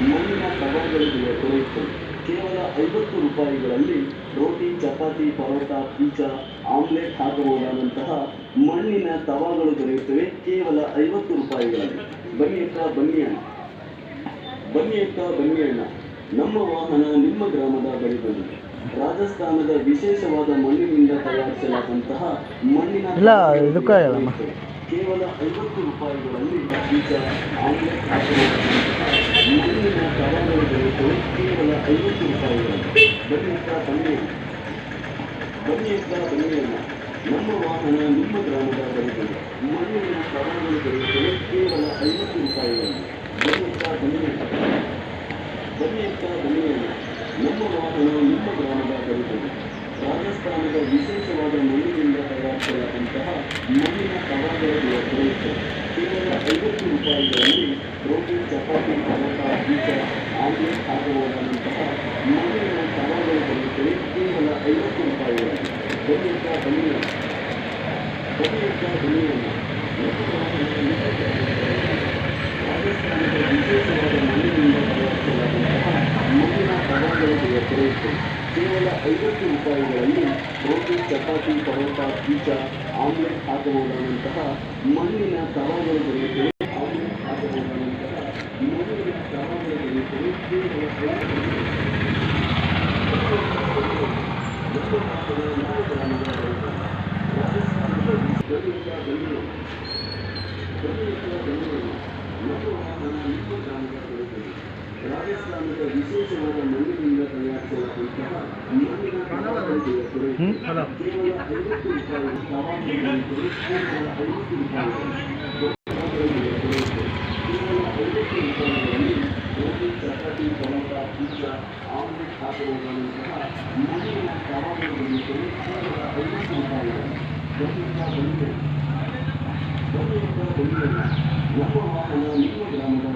ಮಣ್ಣಿನ ತವಾಗಳಿಗೆ ದೊರೆಯುತ್ತದೆ. ಕೇವಲ 50 ರೂಪಾಯಿಗಳಲ್ಲಿ ರೋಟಿ, ಚಪಾತಿ, ಪರೋಟ, ಪಿಜ್ಜಾ, ಆಮ್ಲೆಟ್ ಹಾಕಬಹುದಾದಂತಹ ಮಣ್ಣಿನ ತವಾಗಳು ದೊರೆಯುತ್ತವೆ ಕೇವಲ 50 ರೂಪಾಯಿಗಳಲ್ಲಿ. ಬನ್ನಿ ಅಕ್ಕ, ಬನ್ನಿ ಅಣ್ಣ. ಬನ್ನಿ ಅಕ್ಕ, ಬನ್ನಿ ಅಣ್ಣ. ನಮ್ಮ ವಾಹನ ನಿಮ್ಮ ಗ್ರಾಮದ ಬಳಿ ಬಂದಿದೆ. ರಾಜಸ್ಥಾನದ ವಿಶೇಷವಾದ ಮಣ್ಣಿನಿಂದ ತಯಾರಿಸಲಾದಂತಹ ಮಣ್ಣಿನ ಕೇವಲ 50 ರೂಪಾಯಿಗಳಲ್ಲಿ ಪಿಜ್ಜಾ, ಆಮ್ಲೆಟ್ ಹಾಕಬಹುದಾದಂತಹ ಮಣ್ಣಿನ ತವಾಗಳು ದೊರೆಯುತ್ತವೆ ಕೇವಲ 50 ರೂಪಾಯಿಗಳಲ್ಲಿ. ಬನ್ನಿ ಅಕ್ಕ, ಬನ್ನಿ ಅಣ್ಣ. ಬನ್ನಿ ಅಕ್ಕ, ಬನ್ನಿ ಅಣ್ಣ. ನಮ್ಮ ವಾಹನ ನಿಮ್ಮ ಗ್ರಾಮದ ಬಳಿ ಬಂದಿದೆ. ಮಣ್ಣಿನ ತವಾಗಳು ದೊರೆಯುತ್ತವೆ ಕೇವಲ 50 ರೂಪಾಯಿಗಳಲ್ಲಿ. ಬನ್ನಿ ಅಕ್ಕ, ಬನ್ನಿ ಅಣ್ಣ. ಬನ್ನಿ ಅಕ್ಕ, ಬನ್ನಿ ಅಣ್ಣ. ನಮ್ಮ ವಾಹನ ನಿಮ್ಮ ಗ್ರಾಮದ ಬಳಿ ಬಂದಿದೆ. ರಾಜಸ್ಥಾನದ ವಿಶೇಷವಾದ ಮಣ್ಣಿನಿಂದ ತಯಾರಿಸಲಾದಂತಹ ಮಣ್ಣಿನ ತವಾಗಳು ದೊರೆಯುತ್ತವೆ ಕೇವಲ 50 ರೂಪಾಯಿಗಳಲ್ಲಿ. ರೋಟಿ, ಚಪಾತಿ, ಪರೋಟ, ಪಿಜ್ಜಾ, ಆಮ್ಲೆಟ್ ಹಾಕಬಹುದಾದಂತಹ ಮಣ್ಣಿನ ತವಾಗಳು ದೊರೆಯುತ್ತವೆ ಕೇವಲ 50 ರೂಪಾಯಿಗಳಲ್ಲಿ. ಬನ್ನಿ ಅಕ್ಕ, ಬನ್ನಿ ಅಣ್ಣ. ಬನ್ನಿ ಅಕ್ಕ, ಬನ್ನಿ ಅಣ್ಣ. ನಮ್ಮ ವಾಹನ ನಿಮ್ಮ ಗ್ರಾಮದ ರಾಜಸ್ಥಾನದ ವಿಶೇಷವಾದ ಮಣ್ಣಿನಿಂದ ತಯಾರಿಸಲಾದಂತಹ ಮಣ್ಣಿನ ತವಾಗಳು ದೊರೆಯುತ್ತವೆ ಕೇವಲ 50 ರೂಪಾಯಿಗಳಲ್ಲಿ. ರೋಟಿ, ಚಪಾತಿ, ಪರೋಟ, ಪಿಜ್ಜಾ, ಆಮ್ಲೆಟ್ ಹಾಕಬಹುದಾದಂತಹ ಮಣ್ಣಿನ ತವಾಗಳು ದೊರೆಯುತ್ತವೆ. ಆಮ್ಲೆಟ್ ಹಾಕಬಹುದಾದಂತಹ ಮಣ್ಣಿನ ತವಾಗಳು ದೊರೆಯುತ್ತವೆ ಕೇವಲ 50 ರಾಜಸ್ಥಾನದ ವಿಶೇಷವಾದ ಮಣ್ಣಿನಿಂದ ತಯಾರಿಸಲಾದಂತಹ ಮಣ್ಣಿನ ತವಾಗಳು ದೊರೆಯುತ್ತವೆ ಕೇವಲ 50 ರೂಪಾಯಿ. ತವಾಗಳು ದೊರೆಯುತ್ತವೆ ಕೇವಲ 50 ರೂಪಾಯಿಗಳಲ್ಲಿ. ಕೇವಲ 50 ರೂಪಾಯಿಗಳಲ್ಲಿ ರೋಟಿ, ಚಪಾತಿ, ಪರೋಟ, ಪಿಜ್ಜಾ, ಆಮ್ಲೆಟ್ ಹಾಕಬಹುದಾದಂತಹ ಮಣ್ಣಿನ ತವಾಗಳು ದೊರೆಯುತ್ತವೆ ಕೇವಲ 50 ರೂಪಾಯಿಗಳಲ್ಲಿ. ಬನ್ನಿ ಅಕ್ಕ, ಬನ್ನಿ ಅಣ್ಣ. ಬನ್ನಿ ಅಕ್ಕ, ಬನ್ನಿ ಅಣ್ಣ. ನಮ್ಮ ವಾಹನ ನಿಮ್ಮ ಗ್ರಾಮದ